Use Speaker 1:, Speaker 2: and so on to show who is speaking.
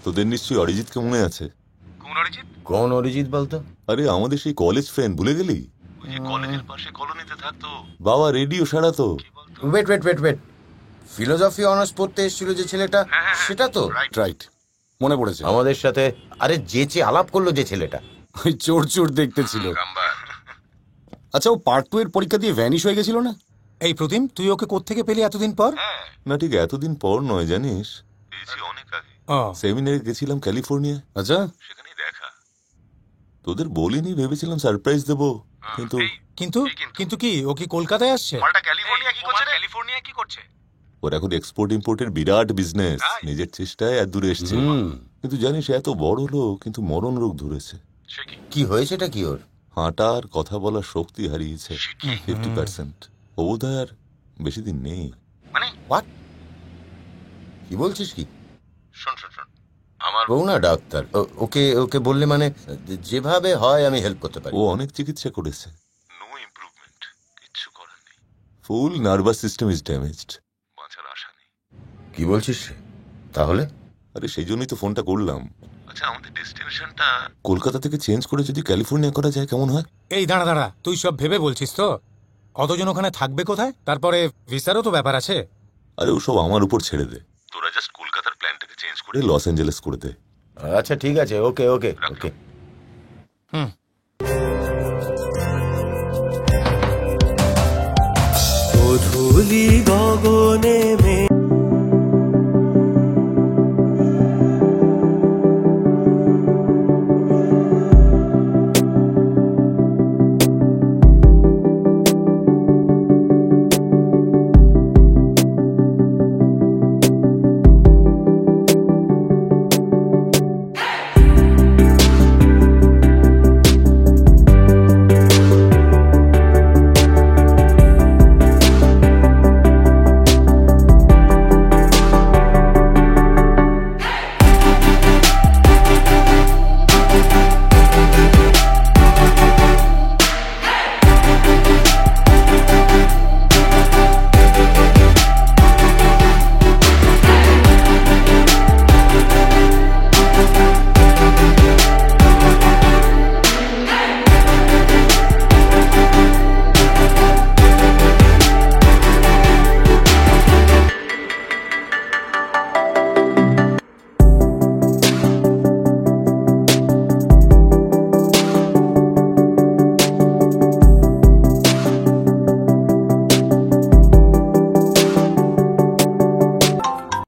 Speaker 1: তোদের নিশ্চয়ই অরিজিৎকে মনে আছে?
Speaker 2: কোন অরিজিৎ বলতো?
Speaker 1: আরে আমাদের সেই কলেজ ফ্রেন্ড, ভুলে গেলি? কলেজের পাশে কলোনিতে থাকতো, বাবা রেডিও সারাতো।
Speaker 2: Wait wait wait wait, philosophy honours পড়তে এসেছিল যে ছেলেটা, সেটা তো?
Speaker 3: রাইট, মনে পড়েছে।
Speaker 2: আমাদের সাথে আরে যে আলাপ করলো যে ছেলেটা,
Speaker 3: ওই চোর চোর দেখতে ছিল। আচ্ছা, ও পার্ট 2 এর পরীক্ষা দিয়ে ভ্যানিশ হয়ে গেছিল না?
Speaker 4: এই প্রতিম, তুই ওকে কোত্থেকে পেলি এতদিন পর?
Speaker 1: না ঠিক এতদিন পর নয়, জানিস, অনেক আগে সেমিনারে গেছিলাম ক্যালিফোর্নিয়া।
Speaker 3: আচ্ছা,
Speaker 1: সেখানেই দেখা। তোদের বলিনি, ভেবেছিলাম সারপ্রাইজ দেবো, কিন্তু
Speaker 4: কিন্তু কিন্তু কি ও কি কলকাতায় আসছে?
Speaker 5: ক্যালিফোর্নিয়া কি করছে?
Speaker 1: ওর এখন এক্সপোর্ট ইম্পোর্টের বিরাট বিজনেস, নিজের চেষ্টায় এত দূরে এসছে। কিন্তু জানিস এত বড় লোক, কিন্তু মরণ রোগ ধরেছে।
Speaker 2: কি হয়েছেটা কি ওর?
Speaker 1: হাঁটা আর কথা বলার শক্তি হারিয়েছে 50%। ও বোধহয় আর বেশি দিন নেই।
Speaker 2: হোয়াট? কি বলছিস কি?
Speaker 5: শোন আমার
Speaker 2: বউ না ডাক্তার, ওকে ওকে বললে মানে যেভাবে হয় আমি হেল্প করতে পারি।
Speaker 1: ও অনেক চিকিৎসা করেছে, নো ইমপ্রুভমেন্ট, কিচ্ছু করার নেই। ফুল নার্ভাস সিস্টেম ইজ ড্যামেজড, বাঁচার আশা নেই।
Speaker 2: কি বলছিস তাহলে?
Speaker 1: আরে সেই জন্যই তো ফোনটা করলাম। আচ্ছা, আমাদের ডেস্টিনেশনটা কলকাতা থেকে চেঞ্জ করে যদি ক্যালিফোর্নিয়া করা যায় কেমন হয়?
Speaker 4: এই দাঁড়া দাঁড়া, তুই সব ভেবে বলছিস তো? অতজন ওখানে থাকবে কোথায়? তারপরে ভিসারও তো ব্যাপার আছে।
Speaker 1: আরে ওসব আমার উপর ছেড়ে দে, তোরা জাস্ট কলকাতার প্ল্যানটাকে চেঞ্জ করে লস অ্যাঞ্জেলেস করে দে।
Speaker 2: আচ্ছা ঠিক আছে, ওকে ওকে ওকে।
Speaker 6: ধুলি গগনে